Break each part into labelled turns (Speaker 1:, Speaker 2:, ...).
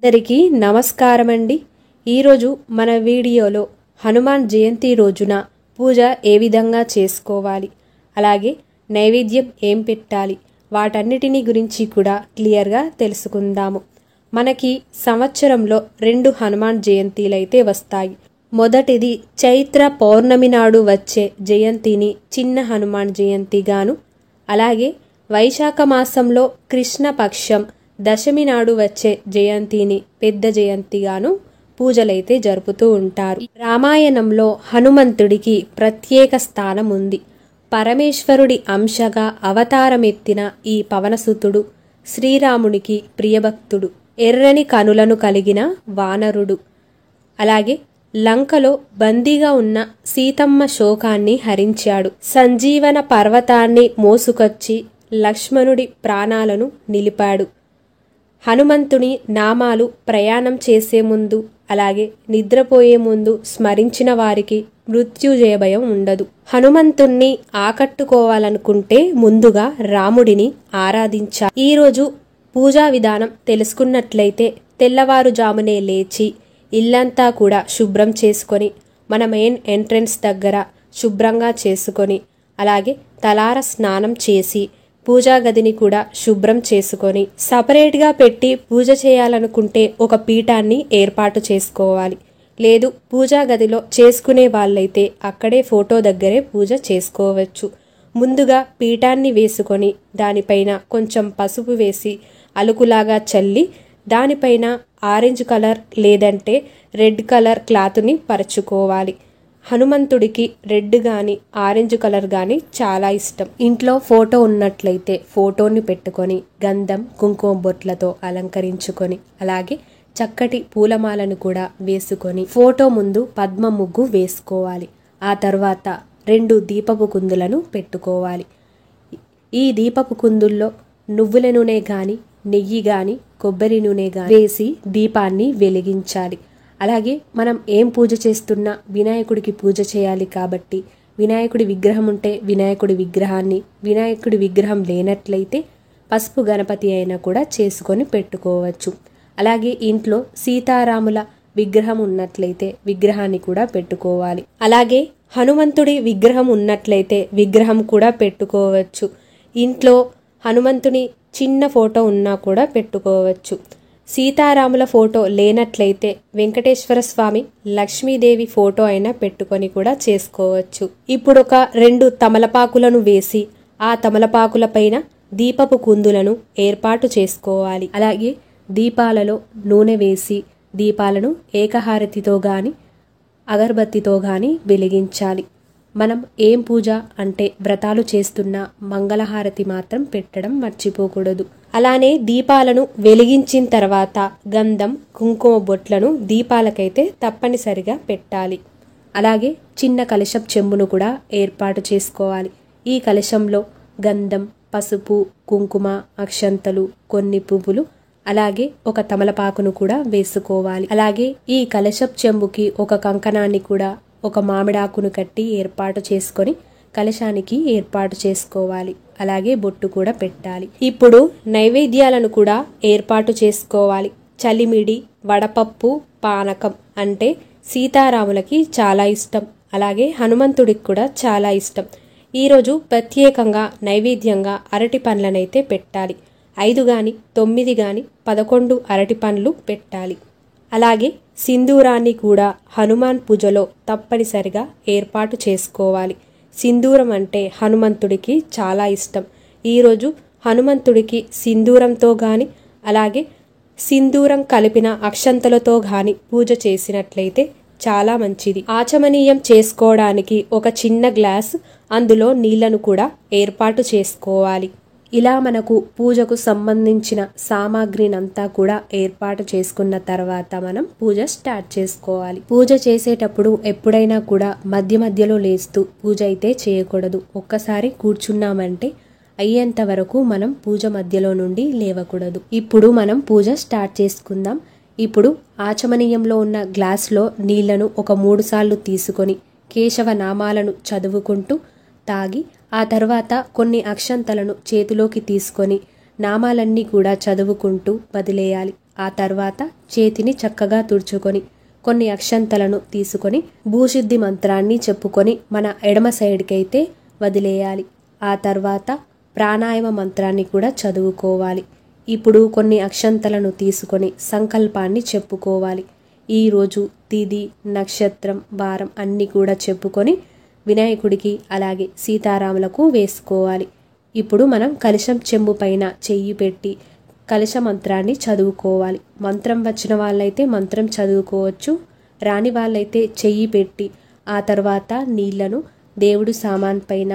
Speaker 1: అందరికీ నమస్కారం అండి. ఈరోజు మన వీడియోలో హనుమాన్ జయంతి రోజున పూజ ఏ విధంగా చేసుకోవాలి, అలాగే నైవేద్యం ఏం పెట్టాలి, వాటన్నిటిని గురించి కూడా క్లియర్గా తెలుసుకుందాము. మనకి సంవత్సరంలో 2 హనుమాన్ జయంతిలైతే వస్తాయి. మొదటిది చైత్ర పౌర్ణమి నాడు వచ్చే జయంతిని చిన్న హనుమాన్ జయంతిగాను, అలాగే వైశాఖ మాసంలో కృష్ణపక్షం దశమి నాడు వచ్చే జయంతిని పెద్ద జయంతిగాను పూజలైతే జరుపుతూ ఉంటారు. రామాయణంలో హనుమంతుడికి ప్రత్యేక స్థానం ఉంది. పరమేశ్వరుడి అంశగా అవతారమెత్తిన ఈ పవనసుతుడు శ్రీరామునికి ప్రియభక్తుడు, ఎర్రని కనులను కలిగిన వానరుడు. అలాగే లంకలో బందీగా ఉన్న సీతమ్మ శోకాన్ని హరించాడు. సంజీవన పర్వతాన్ని మోసుకొచ్చి లక్ష్మణుడి ప్రాణాలను నిలిపాడు. హనుమంతుని నామాలు ప్రయాణం చేసే ముందు, అలాగే నిద్రపోయే ముందు స్మరించిన వారికి మృత్యుజయ భయం ఉండదు. హనుమంతుణ్ణి ఆకట్టుకోవాలనుకుంటే ముందుగా రాముడిని ఆరాధించాలి. ఈరోజు పూజా విధానం తెలుసుకున్నట్లయితే తెల్లవారుజామునే లేచి ఇల్లంతా కూడా శుభ్రం చేసుకొని, మన మెయిన్ ఎంట్రన్స్ దగ్గర శుభ్రంగా చేసుకొని, అలాగే తలార స్నానం చేసి పూజా గదిని కూడా శుభ్రం చేసుకొని సపరేట్గా పెట్టి పూజ చేయాలనుకుంటే ఒక పీఠాన్ని ఏర్పాటు చేసుకోవాలి. లేదు పూజా గదిలో చేసుకునే వాళ్ళైతే అక్కడే ఫోటో దగ్గరే పూజ చేసుకోవచ్చు. ముందుగా పీఠాన్ని వేసుకొని దానిపైన కొంచెం పసుపు వేసి అలుకులాగా చల్లి దానిపైన ఆరెంజ్ కలర్ లేదంటే రెడ్ కలర్ క్లాత్ని పరుచుకోవాలి. హనుమంతుడికి రెడ్ కానీ ఆరెంజ్ కలర్ కానీ చాలా ఇష్టం. ఇంట్లో ఫోటో ఉన్నట్లయితే ఫోటోని పెట్టుకొని గంధం కుంకుమ బొట్లతో అలంకరించుకొని, అలాగే చక్కటి పూలమాలను కూడా వేసుకొని ఫోటో ముందు పద్మ ముగ్గు వేసుకోవాలి. ఆ తర్వాత 2 దీపపు కుందులను పెట్టుకోవాలి. ఈ దీపపు కుందుల్లో నువ్వుల నూనె కానీ నెయ్యి కానీ కొబ్బరి నూనె కానీ వేసి దీపాన్ని వెలిగించాలి. అలాగే మనం ఏం పూజ చేస్తున్నా వినాయకుడికి పూజ చేయాలి కాబట్టి వినాయకుడి విగ్రహం ఉంటే వినాయకుడి విగ్రహాన్ని, వినాయకుడి విగ్రహం లేనట్లయితే పసుపు గణపతి అయినా కూడా చేసుకొని పెట్టుకోవచ్చు. అలాగే ఇంట్లో సీతారాముల విగ్రహం ఉన్నట్లయితే విగ్రహాన్ని కూడా పెట్టుకోవాలి. అలాగే హనుమంతుడి విగ్రహం ఉన్నట్లయితే విగ్రహం కూడా పెట్టుకోవచ్చు. ఇంట్లో హనుమంతుని చిన్న ఫోటో ఉన్నా కూడా పెట్టుకోవచ్చు. సీతారాముల ఫోటో లేనట్లయితే వెంకటేశ్వర స్వామి, లక్ష్మీదేవి ఫోటో అయినా పెట్టుకొని కూడా చేసుకోవచ్చు. ఇప్పుడు ఒక 2 తమలపాకులను వేసి ఆ తమలపాకుల పైన దీపపు కుందులను ఏర్పాటు చేసుకోవాలి. అలాగే దీపాలలో నూనె వేసి దీపాలను ఏకహారతితో గాని అగరబత్తితో గాని వెలిగించాలి. మనం ఏం పూజ అంటే వ్రతాలు చేస్తున్నా మంగళహారతి మాత్రం పెట్టడం మర్చిపోకూడదు. అలానే దీపాలను వెలిగించిన తర్వాత గంధం కుంకుమ బొట్లను దీపాలకైతే తప్పనిసరిగా పెట్టాలి. అలాగే చిన్న కలశం చెంబును కూడా ఏర్పాటు చేసుకోవాలి. ఈ కలశంలో గంధం, పసుపు, కుంకుమ, అక్షంతలు, కొన్ని పువ్వులు, అలాగే ఒక తమలపాకును కూడా వేసుకోవాలి. అలాగే ఈ కలశం చెంబుకి ఒక కంకణాన్ని కూడా ఒక మామిడాకును కట్టి ఏర్పాటు చేసుకొని కలశానికి ఏర్పాటు చేసుకోవాలి. అలాగే బొట్టు కూడా పెట్టాలి. ఇప్పుడు నైవేద్యాలను కూడా ఏర్పాటు చేసుకోవాలి. చలిమిడి, వడపప్పు, పానకం అంటే సీతారాములకి చాలా ఇష్టం. అలాగే హనుమంతుడికి కూడా చాలా ఇష్టం. ఈరోజు ప్రత్యేకంగా నైవేద్యంగా అరటి పండ్లనైతే పెట్టాలి. 5 గాని 9 గాని 11 అరటి పండ్లు పెట్టాలి. అలాగే సింధూరాన్ని కూడా హనుమాన్ పూజలో తప్పనిసరిగా ఏర్పాటు చేసుకోవాలి. సింధూరం అంటే హనుమంతుడికి చాలా ఇష్టం. ఈరోజు హనుమంతుడికి సింధూరంతో గాని, అలాగే సింధూరం కలిపిన అక్షంతలతో గాని పూజ చేసినట్లయితే చాలా మంచిది. ఆచమనీయం చేసుకోవడానికి ఒక చిన్న గ్లాస్, అందులో నీళ్లను కూడా ఏర్పాటు చేసుకోవాలి. ఇలా మనకు పూజకు సంబంధించిన సామాగ్రినంతా కూడా ఏర్పాటు చేసుకున్న తర్వాత మనం పూజ స్టార్ట్ చేసుకోవాలి. పూజ చేసేటప్పుడు ఎప్పుడైనా కూడా మధ్య మధ్యలో లేస్తూ పూజ అయితే చేయకూడదు. ఒక్కసారి కూర్చున్నామంటే అయ్యేంత వరకు మనం పూజ మధ్యలో నుండి లేవకూడదు. ఇప్పుడు మనం పూజ స్టార్ట్ చేసుకుందాం. ఇప్పుడు ఆచమనీయంలో ఉన్న గ్లాసులో నీళ్లను ఒక 3 సార్లు తీసుకొని కేశవ నామాలను చదువుకుంటూ తాగి, ఆ తర్వాత కొన్ని అక్షంతలను చేతిలోకి తీసుకొని నామాలన్నీ కూడా చదువుకుంటూ వదిలేయాలి. ఆ తర్వాత చేతిని చక్కగా తుడుచుకొని కొన్ని అక్షంతలను తీసుకొని భూశుద్ధి మంత్రాన్ని చెప్పుకొని మన ఎడమ సైడ్కి అయితే వదిలేయాలి. ఆ తర్వాత ప్రాణాయామ మంత్రాన్ని కూడా చదువుకోవాలి. ఇప్పుడు కొన్ని అక్షంతలను తీసుకొని సంకల్పాన్ని చెప్పుకోవాలి. ఈరోజు తిథి, నక్షత్రం, వారం అన్నీ కూడా చెప్పుకొని వినాయకుడికి అలాగే సీతారాములకు వేసుకోవాలి. ఇప్పుడు మనం కలశం చెంబు పైన చెయ్యి పెట్టి కలశ మంత్రాన్ని చదువుకోవాలి. మంత్రం వచ్చిన వాళ్ళైతే మంత్రం చదువుకోవచ్చు, రాని వాళ్ళైతే చెయ్యి పెట్టి ఆ తర్వాత నీళ్లను దేవుడు సామాన్ పైన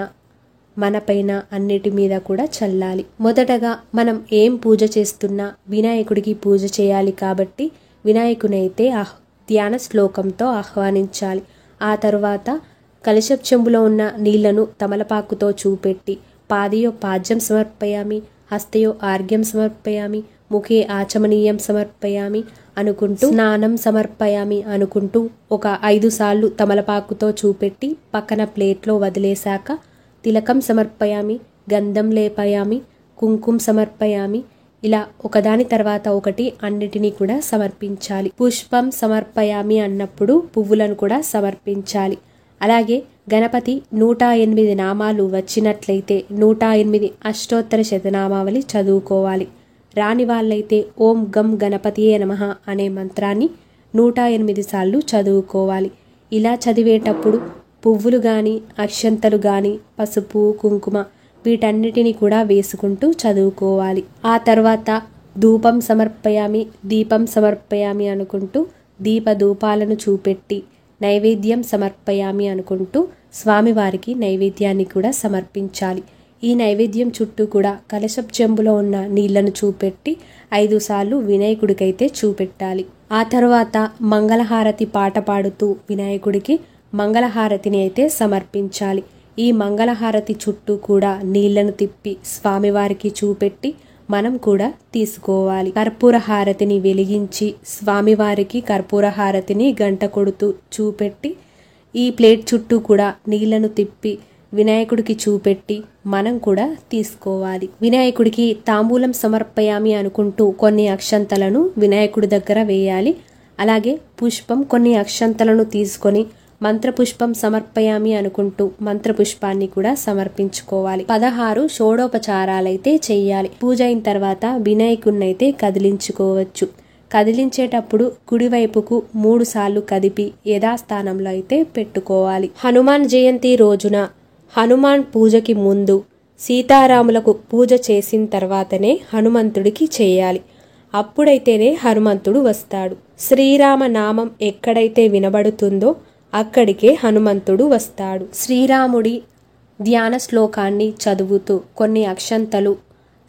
Speaker 1: మన పైన అన్నిటి మీద కూడా చల్లాలి. మొదటగా మనం ఏం పూజ చేస్తున్నా వినాయకుడికి పూజ చేయాలి కాబట్టి వినాయకునైతే ధ్యాన శ్లోకంతో ఆహ్వానించాలి. ఆ తర్వాత కలశపు చెంబులో ఉన్న నీళ్లను తమలపాకుతో చూపెట్టి పాదయో పాద్యం సమర్పయామి, హస్తయో ఆర్ఘ్యం సమర్పయామి, ముఖే ఆచమనీయం సమర్పయామి అనుకుంటూ స్నానం సమర్పయామి అనుకుంటూ ఒక 5 సార్లు తమలపాకుతో చూపెట్టి పక్కన ప్లేట్లో వదిలేశాక తిలకం సమర్పయామి, గంధం లేపయామి, కుంకుమ సమర్పయామి, ఇలా ఒకదాని తర్వాత ఒకటి అన్నిటినీ కూడా సమర్పించాలి. పుష్పం సమర్పయామి అన్నప్పుడు పువ్వులను కూడా సమర్పించాలి. అలాగే గణపతి 108 నామాలు వచ్చినట్లయితే 108 అష్టోత్తర శతనామావళి చదువుకోవాలి. రాని వాళ్ళైతే ఓం గం గణపతియే నమః అనే మంత్రాన్ని 108 సార్లు చదువుకోవాలి. ఇలా చదివేటప్పుడు పువ్వులు కానీ అక్షంతలు కానీ పసుపు కుంకుమ వీటన్నిటిని కూడా వేసుకుంటూ చదువుకోవాలి. ఆ తర్వాత ధూపం సమర్పయామి, దీపం సమర్పయామి అనుకుంటూ దీప ధూపాలను చూపెట్టి నైవేద్యం సమర్పయామి అనుకుంటూ స్వామివారికి నైవేద్యాన్ని కూడా సమర్పించాలి. ఈ నైవేద్యం చుట్టూ కూడా కలశపు చెంబులో ఉన్న నీళ్లను చూపెట్టి 5 సార్లు వినాయకుడికైతే చూపెట్టాలి. ఆ తర్వాత మంగళహారతి పాట పాడుతూ వినాయకుడికి మంగళహారతిని అయితే సమర్పించాలి. ఈ మంగళహారతి చుట్టూ కూడా నీళ్లను తిప్పి స్వామివారికి చూపెట్టి మనం కూడా తీసుకోవాలి. కర్పూర హారతిని వెలిగించి స్వామివారికి కర్పూర హారతిని గంట కొడుతూ చూపెట్టి ఈ ప్లేట్ చుట్టూ కూడా నీళ్లను తిప్పి వినాయకుడికి చూపెట్టి మనం కూడా తీసుకోవాలి. వినాయకుడికి తాంబూలం సమర్పయామి అనుకుంటూ కొన్ని అక్షంతలను వినాయకుడి దగ్గర వేయాలి. అలాగే పుష్పం కొన్ని అక్షంతలను తీసుకొని మంత్రపుష్పం సమర్పయామి అనుకుంటూ మంత్రపుష్పాన్ని కూడా సమర్పించుకోవాలి. 16 షోడోపచారాలైతే చెయ్యాలి. పూజ అయిన తర్వాత వినాయకుడినైతే కదిలించుకోవచ్చు. కదిలించేటప్పుడు కుడివైపుకు 3 సార్లు కదిపి యథాస్థానంలో అయితే పెట్టుకోవాలి. హనుమాన్ జయంతి రోజున హనుమాన్ పూజకి ముందు సీతారాములకు పూజ చేసిన తర్వాతనే హనుమంతుడికి చేయాలి. అప్పుడైతేనే హనుమంతుడు వస్తాడు. శ్రీరామ నామం ఎక్కడైతే వినబడుతుందో అక్కడికే హనుమంతుడు వస్తాడు. శ్రీరాముడి ధ్యాన శ్లోకాన్ని చదువుతూ కొన్ని అక్షంతలు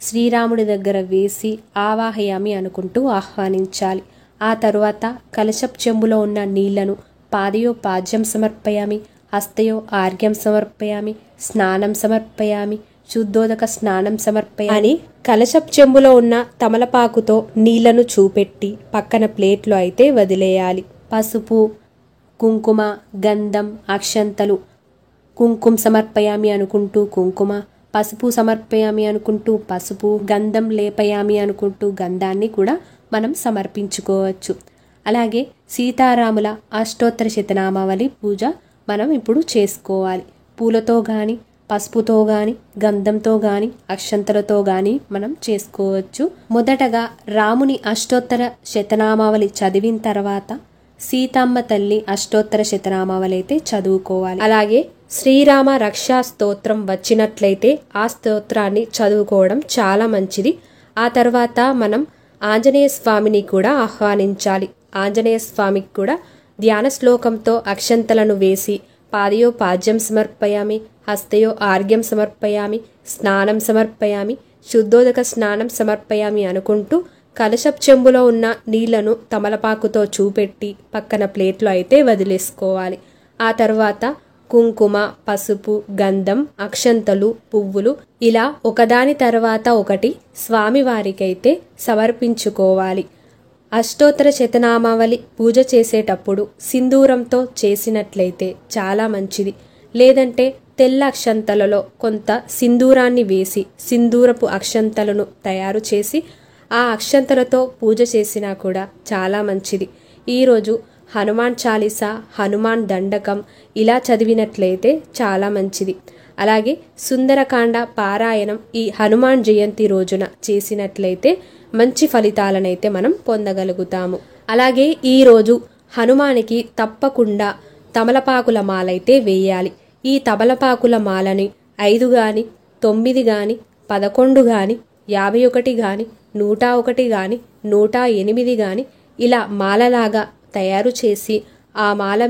Speaker 1: శ్రీరాముడి దగ్గర వేసి ఆవాహయామి అనుకుంటూ ఆహ్వానించాలి. ఆ తరువాత కలశపు చెంబులో ఉన్న నీళ్లను పాదయో పాద్యం సమర్పయామి, హస్తయో ఆర్ఘ్యం సమర్పయామి, స్నానం సమర్పయామి, శుద్ధోదక స్నానం సమర్పయామి అని కలశపు చెంబులో ఉన్న తమలపాకుతో నీళ్లను చూపెట్టి పక్కన ప్లేట్లో అయితే వదిలేయాలి. పసుపు కుంకుమ గంధం అక్షంతలు కుంకుమ సమర్పయామి అనుకుంటూ కుంకుమ, పసుపు సమర్పయామి అనుకుంటూ పసుపు, గంధం లేపయామి అనుకుంటూ గంధాన్ని కూడా మనం సమర్పించుకోవచ్చు. అలాగే సీతారాముల అష్టోత్తర శతనామావళి పూజ మనం ఇప్పుడు చేసుకోవాలి. పూలతో కానీ పసుపుతో కానీ గంధంతో కానీ అక్షంతలతో కానీ మనం చేసుకోవచ్చు. మొదటగా రాముని అష్టోత్తర శతనామావళి చదివిన తర్వాత సీతమ్మ తల్లి అష్టోత్తర శతనామావళి అయితే చదువుకోవాలి. అలాగే శ్రీరామ రక్షా స్తోత్రం వచ్చినట్లయితే ఆ స్తోత్రాన్ని చదువుకోవడం చాలా మంచిది. ఆ తర్వాత మనం ఆంజనేయ స్వామిని కూడా ఆహ్వానించాలి. ఆంజనేయ స్వామికి కూడా ధ్యాన శ్లోకంతో అక్షంతలను వేసి పాదయో పాద్యం సమర్పయామి, హస్తయో ఆర్ఘ్యం సమర్పయామి, స్నానం సమర్పయామి, శుద్ధోదక స్నానం సమర్పయామి అనుకుంటూ కలశపు చెంబులో ఉన్న నీళ్లను తమలపాకుతో చూపెట్టి పక్కన ప్లేట్లో అయితే వదిలేసుకోవాలి. ఆ తర్వాత కుంకుమ పసుపు గంధం అక్షంతలు పువ్వులు ఇలా ఒకదాని తర్వాత ఒకటి స్వామివారికైతే సమర్పించుకోవాలి. అష్టోత్తర శతనామావళి పూజ చేసేటప్పుడు సింధూరంతో చేసినట్లయితే చాలా మంచిది. లేదంటే తెల్ల అక్షంతలలో కొంత సింధూరాన్ని వేసి సింధూరపు అక్షంతలను తయారు చేసి ఆ అక్షంతలతో పూజ చేసినా కూడా చాలా మంచిది. ఈరోజు హనుమాన్ చాలీసా, హనుమాన్ దండకం ఇలా చదివినట్లయితే చాలా మంచిది. అలాగే సుందరకాండ పారాయణం ఈ హనుమాన్ జయంతి రోజున చేసినట్లయితే మంచి ఫలితాలనైతే మనం పొందగలుగుతాము. అలాగే ఈరోజు హనుమానికి తప్పకుండా తమలపాకుల మాలైతే వేయాలి. ఈ తమలపాకుల మాలని 5 గాని 9 గాని 11 గాని 51 గాని 101 గాని 108 గాని ఇలా మాలలాగా తయారు చేసి ఆ మాల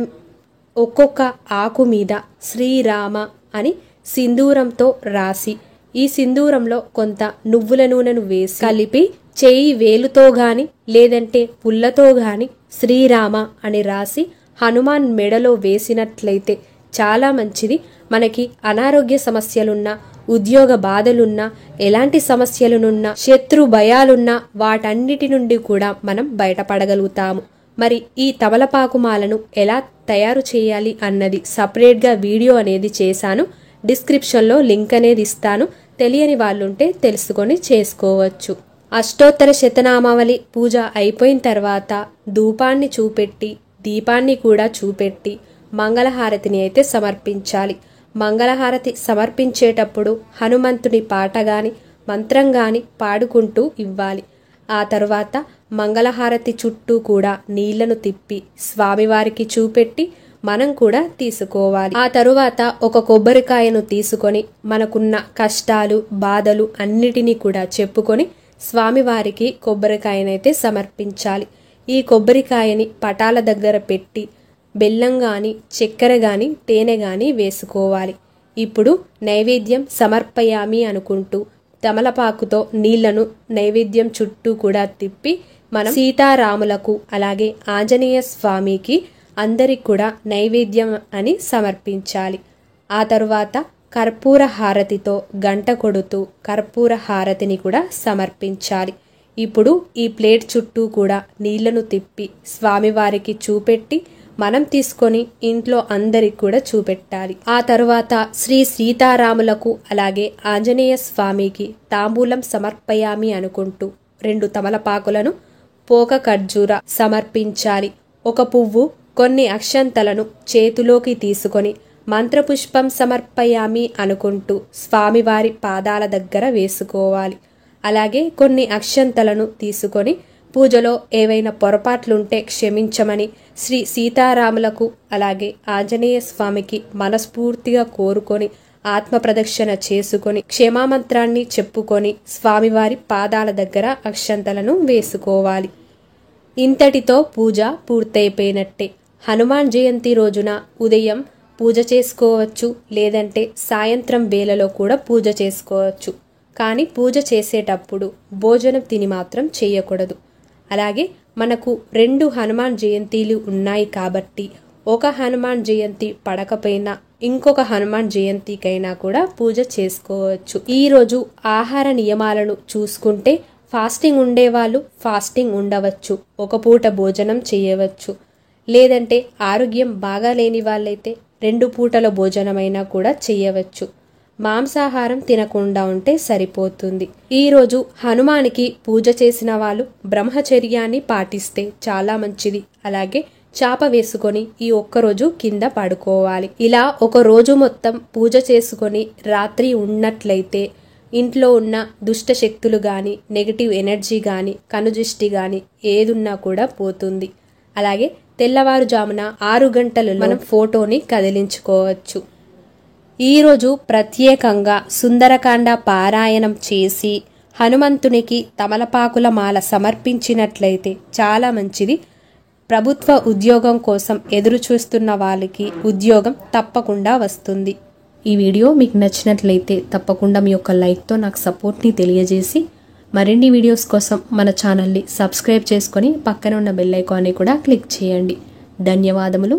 Speaker 1: ఒక్కొక్క ఆకు మీద శ్రీరామ అని సింధూరంతో రాసి ఈ సింధూరంలో కొంత నువ్వుల నూనెను వేసి కలిపి చేయి వేలుతో గాని లేదంటే పుల్లతో గాని శ్రీరామ అని రాసి హనుమాన్ మెడలో వేసినట్లయితే చాలా మంచిది. మనకి అనారోగ్య సమస్యలున్నా, ఉద్యోగ బాధలున్నా, ఎలాంటి సమస్యలున్నా, శత్రు భయాలున్నా వాటన్నిటి నుండి కూడా మనం బయటపడగలుగుతాము. మరి ఈ తమలపాకు మాలను ఎలా తయారు చేయాలి అన్నది సపరేట్గా వీడియో అనేది చేశాను. డిస్క్రిప్షన్లో లింక్ అనేది ఇస్తాను. తెలియని వాళ్ళుంటే తెలుసుకొని చేసుకోవచ్చు. అష్టోత్తర శతనామావళి పూజ అయిపోయిన తర్వాత ధూపాన్ని చూపెట్టి దీపాన్ని కూడా చూపెట్టి మంగళహారతిని అయితే సమర్పించాలి. మంగళహారతి సమర్పించేటప్పుడు హనుమంతుని పాట గాని మంత్రం గాని పాడుకుంటూ ఇవ్వాలి. ఆ తరువాత మంగళహారతి చుట్టూ కూడా నీళ్లను తిప్పి స్వామివారికి చూపెట్టి మనం కూడా తీసుకోవాలి. ఆ తరువాత ఒక కొబ్బరికాయను తీసుకొని మనకున్న కష్టాలు బాధలు అన్నిటినీ కూడా చెప్పుకొని స్వామివారికి కొబ్బరికాయనైతే సమర్పించాలి. ఈ కొబ్బరికాయని పటాల దగ్గర పెట్టి బెల్లం గాని చక్కెర గాని తేనె గాని వేసుకోవాలి. ఇప్పుడు నైవేద్యం సమర్పయామి అనుకుంటూ తమలపాకుతో నీళ్లను నైవేద్యం చుట్టూ కూడా తిప్పి మనం సీతారాములకు అలాగే ఆంజనేయ స్వామికి అందరికి కూడా నైవేద్యం అని సమర్పించాలి. ఆ తరువాత కర్పూర హారతితో గంట కొడుతూ కర్పూర హారతిని కూడా సమర్పించాలి. ఇప్పుడు ఈ ప్లేట్ చుట్టూ కూడా నీళ్లను తిప్పి స్వామివారికి చూపెట్టి మనం తీసుకొని ఇంట్లో అందరికి కూడా చూపెట్టాలి. ఆ తరువాత శ్రీ సీతారాములకు అలాగే ఆంజనేయ స్వామికి తాంబూలం సమర్పయామి అనుకుంటూ 2 తమలపాకులను పోక ఖర్జూర సమర్పించాలి. ఒక పువ్వు కొన్ని అక్షంతలను చేతిలోకి తీసుకొని మంత్రపుష్పం సమర్పయామి అనుకుంటూ స్వామివారి పాదాల దగ్గర వేసుకోవాలి. అలాగే కొన్ని అక్షంతలను తీసుకొని పూజలో ఏవైనా పొరపాట్లుంటే క్షమించమని శ్రీ సీతారాములకు అలాగే ఆంజనేయ స్వామికి మనస్ఫూర్తిగా కోరుకొని ఆత్మ ప్రదక్షిణ చేసుకొని క్షమామంత్రాన్ని చెప్పుకొని స్వామివారి పాదాల దగ్గర అక్షంతలను వేసుకోవాలి. ఇంతటితో పూజ పూర్తయిపోయినట్టే. హనుమాన్ జయంతి రోజున ఉదయం పూజ చేసుకోవచ్చు, లేదంటే సాయంత్రం వేళలో కూడా పూజ చేసుకోవచ్చు. కానీ పూజ చేసేటప్పుడు భోజనం తిని మాత్రం చేయకూడదు. అలాగే మనకు 2 హనుమాన్ జయంతిలు ఉన్నాయి కాబట్టి ఒక హనుమాన్ జయంతి పడకపోయినా ఇంకొక హనుమాన్ జయంతికైనా కూడా పూజ చేసుకోవచ్చు. ఈరోజు ఆహార నియమాలను చూసుకుంటే ఫాస్టింగ్ ఉండేవాళ్ళు ఫాస్టింగ్ ఉండవచ్చు, ఒక పూట భోజనం చేయవచ్చు. లేదంటే ఆరోగ్యం బాగా లేని వాళ్ళైతే 2 పూటల భోజనమైనా కూడా చేయవచ్చు. మాంసాహారం తినకుండా ఉంటే సరిపోతుంది. ఈరోజు హనుమానికి పూజ చేసిన వాళ్ళు బ్రహ్మచర్యాన్ని పాటిస్తే చాలా మంచిది. అలాగే చాప వేసుకొని ఈ ఒక్కరోజు కింద పడుకోవాలి. ఇలా ఒక రోజు మొత్తం పూజ చేసుకొని రాత్రి ఉన్నట్లయితే ఇంట్లో ఉన్న దుష్ట శక్తులు గాని నెగిటివ్ ఎనర్జీ గాని కనుదృష్టి గాని ఏదున్నా కూడా పోతుంది. అలాగే తెల్లవారుజామున 6 గంటలలో మనం ఫోటోని కదిలించుకోవచ్చు. ఈరోజు ప్రత్యేకంగా సుందరకాండ పారాయణం చేసి హనుమంతునికి తమలపాకుల మాల సమర్పించినట్లయితే చాలా మంచిది. ప్రభుత్వ ఉద్యోగం కోసం ఎదురు చూస్తున్న వాళ్ళకి ఉద్యోగం తప్పకుండా వస్తుంది. ఈ వీడియో మీకు నచ్చినట్లయితే తప్పకుండా మీ యొక్క లైక్తో నాకు సపోర్ట్ని తెలియజేసి మరిన్ని వీడియోస్ కోసం మన ఛానల్ని సబ్స్క్రైబ్ చేసుకొని పక్కన ఉన్న బెల్ ఐకాన్ని కూడా క్లిక్ చేయండి. ధన్యవాదములు.